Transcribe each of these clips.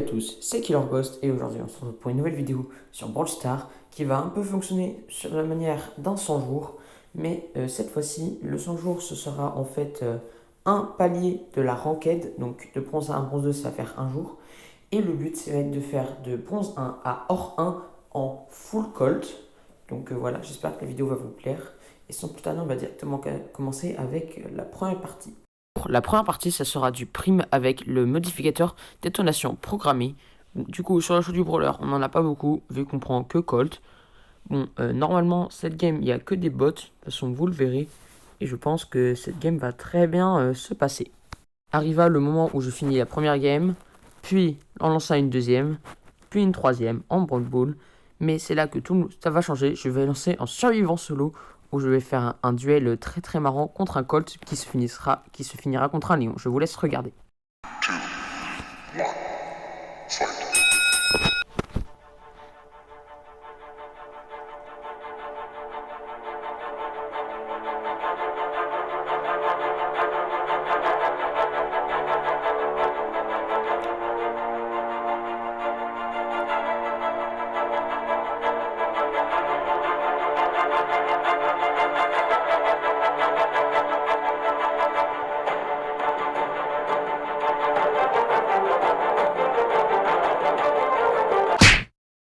tous, c'est Killer Ghost et aujourd'hui on se retrouve pour une nouvelle vidéo sur Brawl Stars qui va un peu fonctionner sur la manière d'un 100 jours, mais cette fois-ci le 100 jours ce sera en fait un palier de la ranked, donc de bronze 1 à bronze 2 ça va faire un jour, et le but ça va être de faire de bronze 1 à or 1 en full colt, donc voilà, j'espère que la vidéo va vous plaire et sans plus tarder on va directement commencer avec la première partie. La première partie, ça sera du prime avec le modificateur détonation programmé. Du coup, sur le jeu du brawler, on n'en a pas beaucoup, vu qu'on prend que Colt. Bon, normalement, cette game, il n'y a que des bots, de toute façon, vous le verrez. Et je pense que cette game va très bien se passer. Arriva le moment où je finis la première game, puis en lançant une deuxième, puis une troisième en Brawl Ball. Mais c'est là que tout ça va changer. Je vais lancer en survivant solo, où je vais faire un duel très très marrant contre un Colt qui se finira contre un lion. Je vous laisse regarder.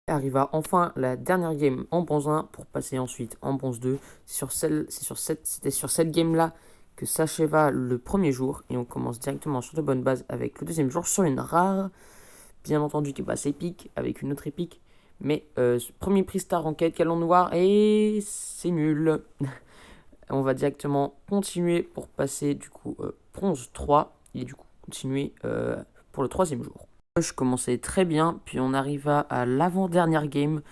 Arriva enfin la dernière game en bronze 1 pour passer ensuite en bronze 2. C'était sur cette game-là que s'acheva le premier jour et on commence directement sur de bonnes bases avec le deuxième jour sur une rare, bien entendu qui passe épique avec une autre épique. Mais premier prix star enquête, calon noir et c'est nul. On va directement continuer pour passer du coup bronze 3 et du coup continuer pour le troisième jour. Je commençais très bien, puis on arriva à l'avant-dernière game,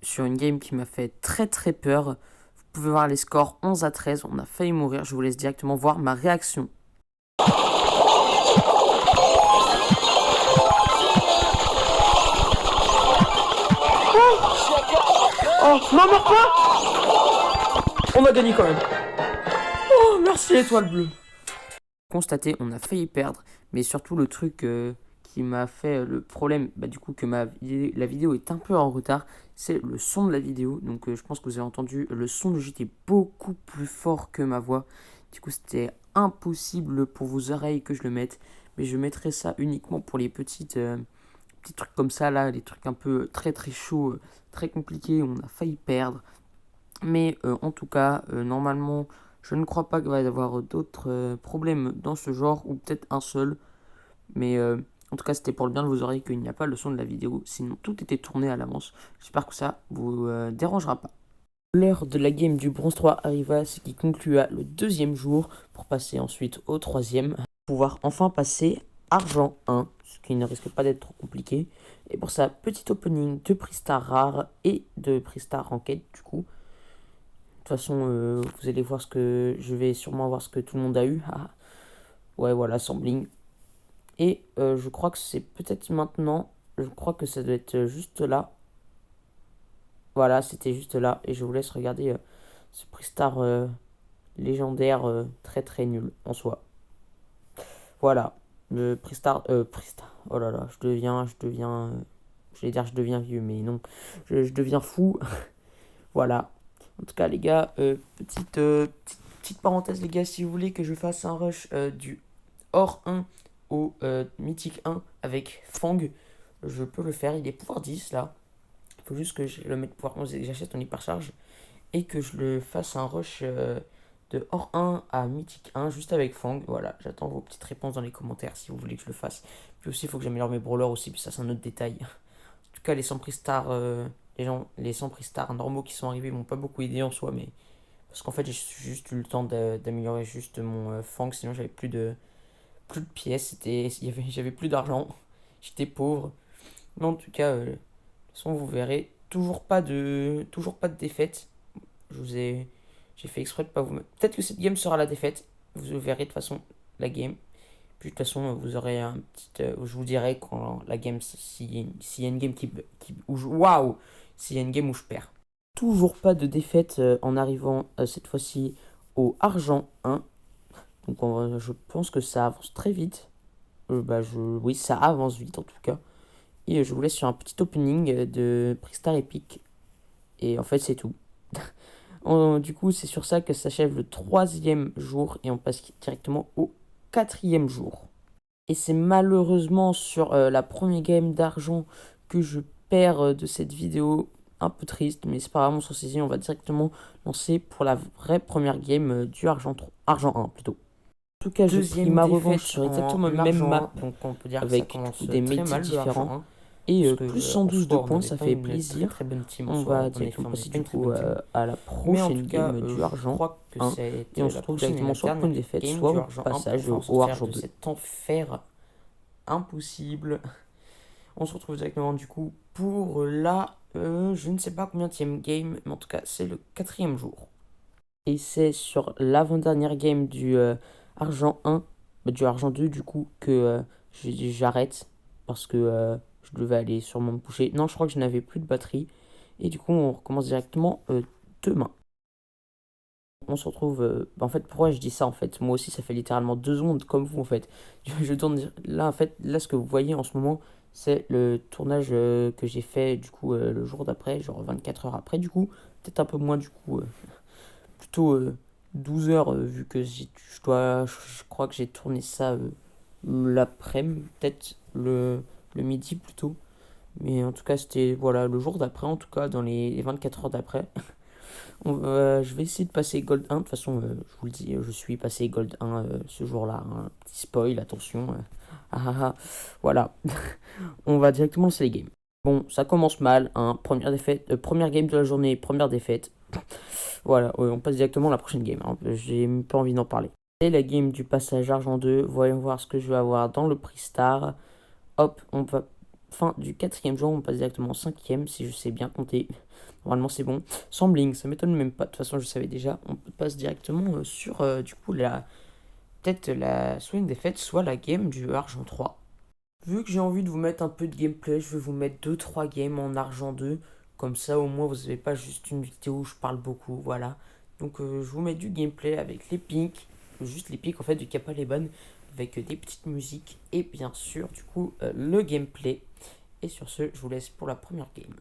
sur une game qui m'a fait très très peur. Vous pouvez voir les scores 11 à 13, on a failli mourir, je vous laisse directement voir ma réaction. Oh, non, meurs pas! On a gagné quand même. Oh, merci l'étoile bleue. Constaté, on a failli perdre, mais surtout le truc qui m'a fait le problème, du coup que la vidéo est un peu en retard, c'est le son de la vidéo. Donc je pense que vous avez entendu, le son de j'étais beaucoup plus fort que ma voix. Du coup c'était impossible pour vos oreilles que je le mette, mais je mettrai ça uniquement pour les petits trucs comme ça là, les trucs un peu très très chauds, très compliqués, où on a failli perdre. Mais en tout cas, normalement, je ne crois pas qu'il va y avoir d'autres problèmes dans ce genre, ou peut-être un seul. Mais en tout cas, c'était pour le bien de vos oreilles qu'il n'y a pas le son de la vidéo. Sinon, tout était tourné à l'avance. J'espère que ça vous dérangera pas. L'heure de la game du bronze 3 arriva, ce qui conclua le deuxième jour, pour passer ensuite au troisième. Pouvoir enfin passer argent 1, ce qui ne risque pas d'être trop compliqué. Et pour ça, petit opening de prix star rare et de prix star ranked du coup. De toute façon, vous allez voir je vais sûrement voir ce que tout le monde a eu. Ah, ouais, voilà, sampling. Et je crois que c'est peut-être maintenant. Je crois que ça doit être juste là. Voilà, c'était juste là. Et je vous laisse regarder ce Pristar légendaire très très nul en soi. Voilà. Le Pristar. Pristar. Oh là là, je vais dire je deviens vieux, mais non. Je deviens fou. Voilà. En tout cas, les gars, petite parenthèse, les gars, si vous voulez que je fasse un rush du Or 1 au Mythique 1 avec Fang, je peux le faire. Il est pouvoir 10 là. Il faut juste que je le mette pouvoir 11 et que j'achète en hypercharge. Et que je le fasse un rush de Or 1 à Mythique 1 juste avec Fang. Voilà, j'attends vos petites réponses dans les commentaires si vous voulez que je le fasse. Puis aussi, il faut que j'améliore mes brawlers aussi, puis ça, c'est un autre détail. En tout cas, les 100 prix stars, les 100 prix stars normaux qui sont arrivés m'ont pas beaucoup aidé en soi, mais parce qu'en fait, j'ai juste eu le temps d'améliorer juste mon Fang, sinon j'avais plus de pièces, j'avais plus d'argent, j'étais pauvre. Mais en tout cas, de toute façon, vous verrez, toujours pas de défaite. J'ai fait exprès de pas vous mettre. Peut-être que cette game sera la défaite. Vous verrez de toute façon la game. Puis de toute façon, vous aurez un petit. Je vous dirai quand la game, s'il y a une game waouh! S'il y a une game où je perds. Toujours pas de défaite en arrivant cette fois-ci au argent 1. Donc je pense que ça avance très vite. Oui, ça avance vite en tout cas. Et je vous laisse sur un petit opening de Pristar Epic. Et en fait, c'est tout. Du coup, c'est sur ça que s'achève le 3e jour et on passe directement au 4e jour. Et c'est malheureusement sur la première game d'argent que je perds de cette vidéo. Un peu triste, mais c'est pas grave, on s'en saisit. On va directement lancer pour la vraie première game du argent 1 plutôt. En tout cas, j'ai pris ma revanche sur exactement la même map, donc on peut dire avec que ça commence des très métiers mal, différents. Et plus 112 de points, ça fait Très, plaisir. très bonne team. On va directement passer du coup à la prochaine game du argent 1. Et on se retrouve directement soit pour une défaite, soit au passage au argent 2. Cet enfer impossible. On se retrouve directement du coup pour je ne sais pas combien de game, mais en tout cas c'est le 4e jour. Et c'est sur l'avant-dernière game du argent 1, du argent 2 du coup, que j'arrête parce que je devais aller sûrement me coucher. Non, je crois que je n'avais plus de batterie. Et du coup, on recommence directement demain. On se retrouve... en fait, pourquoi je dis ça en fait? Moi aussi, ça fait littéralement 2 secondes comme vous en fait. Je tourne là, en fait, là, ce que vous voyez en ce moment, c'est le tournage que j'ai fait du coup le jour d'après, genre 24 heures après du coup. Peut-être un peu moins du coup, plutôt 12 heures vu que je crois que j'ai tourné ça l'après-midi, peut-être le midi plutôt. Mais en tout cas, c'était voilà, le jour d'après, en tout cas, dans les 24 heures d'après. Je vais essayer de passer Gold 1. De toute façon, je vous le dis, je suis passé Gold 1 ce jour-là. Hein. Petit spoil, attention. Voilà. On va directement lancer les games. Bon, ça commence mal. Hein. Première défaite, première game de la journée, première défaite. Voilà, on passe directement à la prochaine game. Hein. J'ai même pas envie d'en parler. C'est la game du passage argent 2. Voyons voir ce que je vais avoir dans le prix star. Hop, on va... Fin du 4e jour, on passe directement au 5e, si je sais bien compter. Normalement, c'est bon. Sans bling, ça m'étonne même pas. De toute façon, je savais déjà. On passe directement sur, du coup, peut-être soit une défaite, soit la game du argent 3. Vu que j'ai envie de vous mettre un peu de gameplay, je vais vous mettre 2-3 games en argent 2. Comme ça, au moins, vous n'avez pas juste une vidéo où je parle beaucoup, voilà. Donc, je vous mets du gameplay avec les pics. Juste les pics, en fait, du Kappa Leban. Avec des petites musiques. Et bien sûr, du coup, le gameplay. Et sur ce, je vous laisse pour la première game.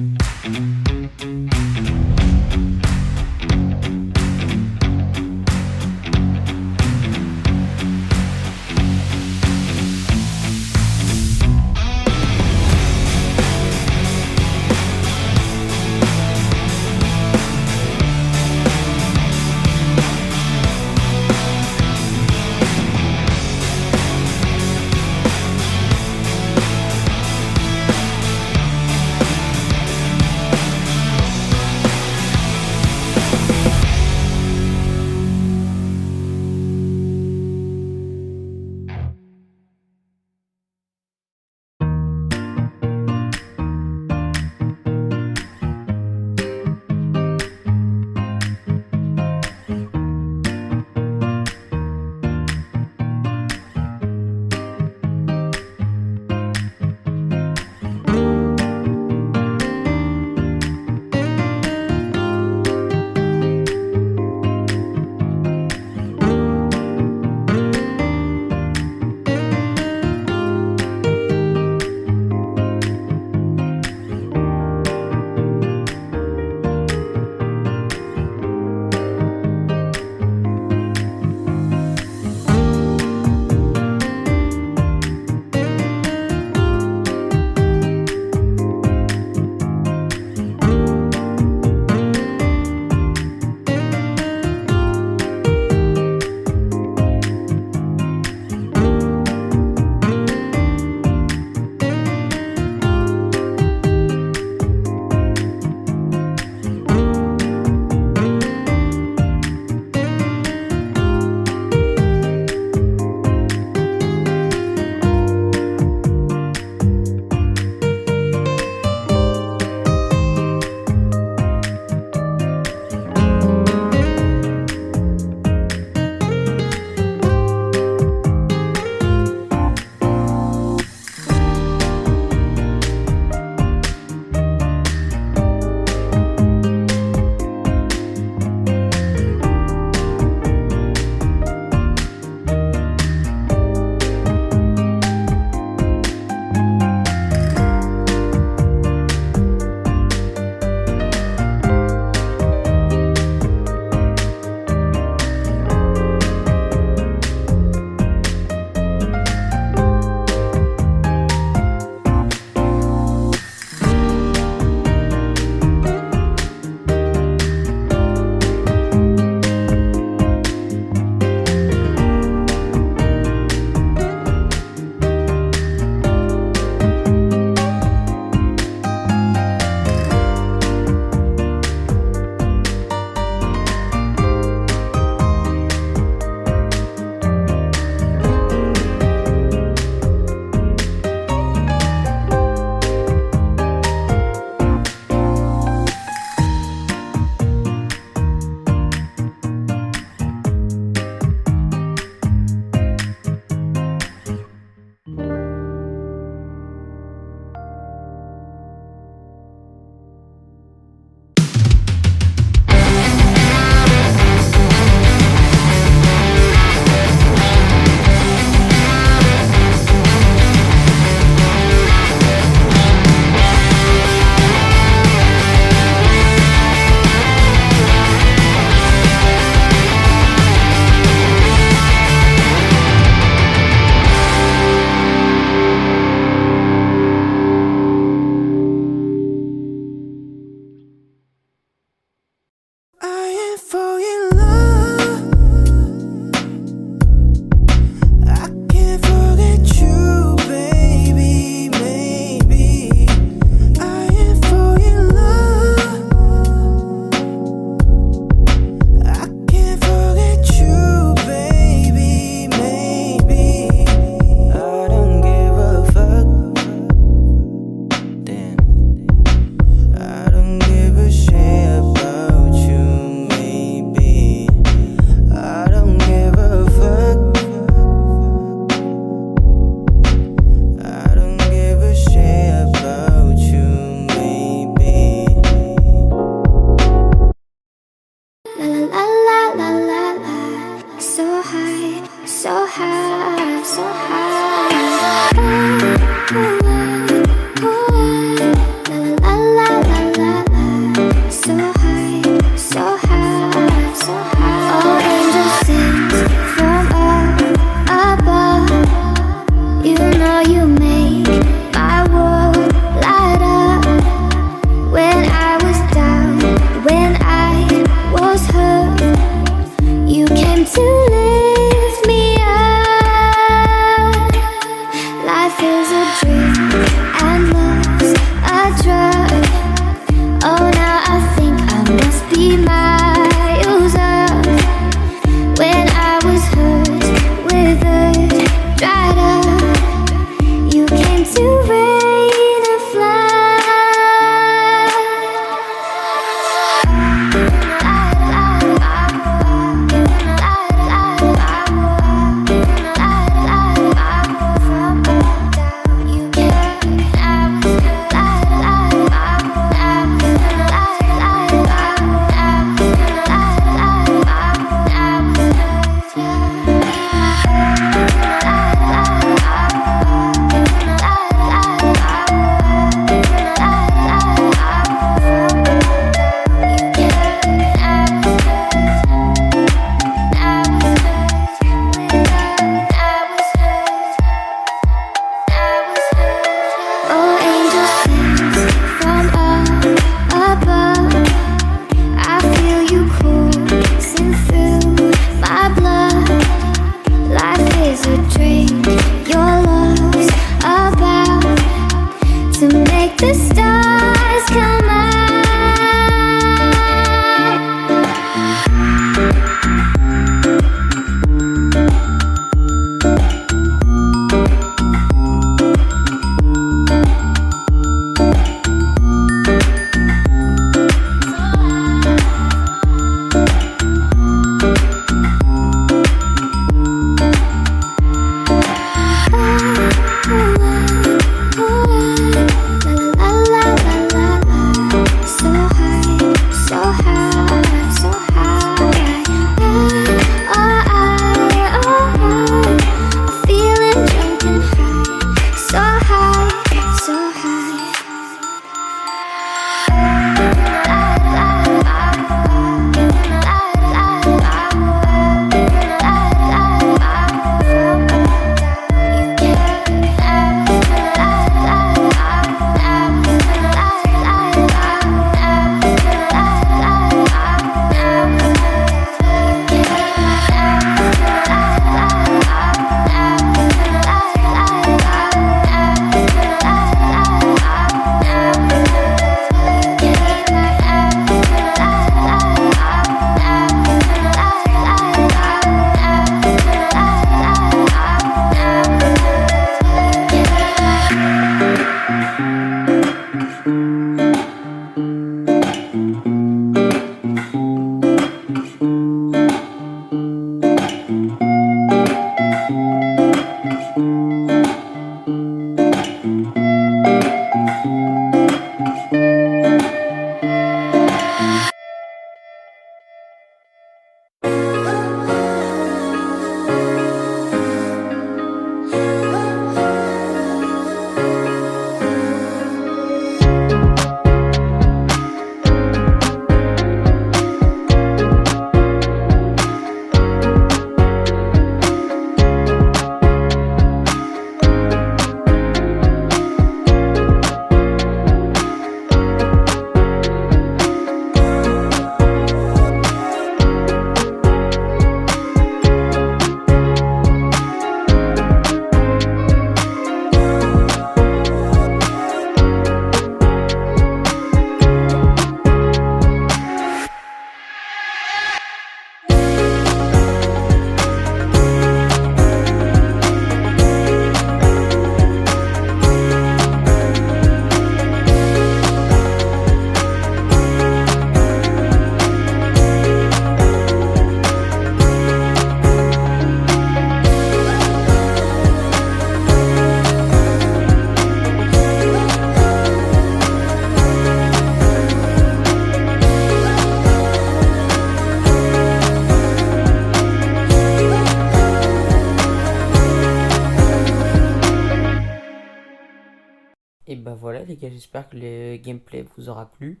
voilà les gars, j'espère que le gameplay vous aura plu.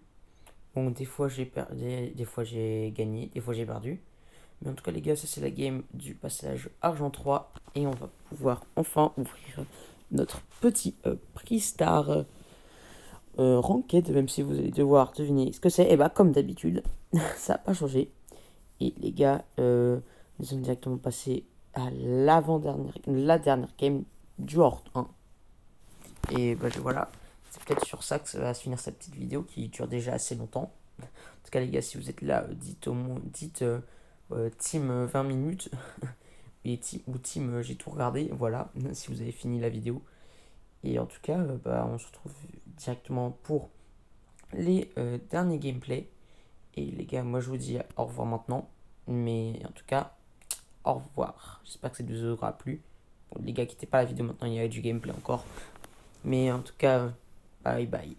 Bon, des fois j'ai perdu, des fois j'ai gagné, des fois j'ai perdu. Mais en tout cas les gars, ça c'est la game du passage argent 3. Et on va pouvoir enfin ouvrir notre petit prix star ranked, même si vous allez devoir deviner ce que c'est. Et bah comme d'habitude, ça n'a pas changé. Et les gars, nous sommes directement passés à la dernière game du Horde 1. Et bah voilà, c'est peut-être sur ça que ça va se finir cette petite vidéo qui dure déjà assez longtemps. En tout cas les gars, si vous êtes là, dites team 20 minutes ou team j'ai tout regardé, voilà, si vous avez fini la vidéo. Et en tout cas, bah, on se retrouve directement pour les derniers gameplays. Et les gars, moi je vous dis au revoir maintenant. Mais en tout cas, au revoir. J'espère que cette vidéo vous aura plu. Bon, les gars, quittez pas la vidéo maintenant, il y a du gameplay encore. Mais en tout cas, bye bye.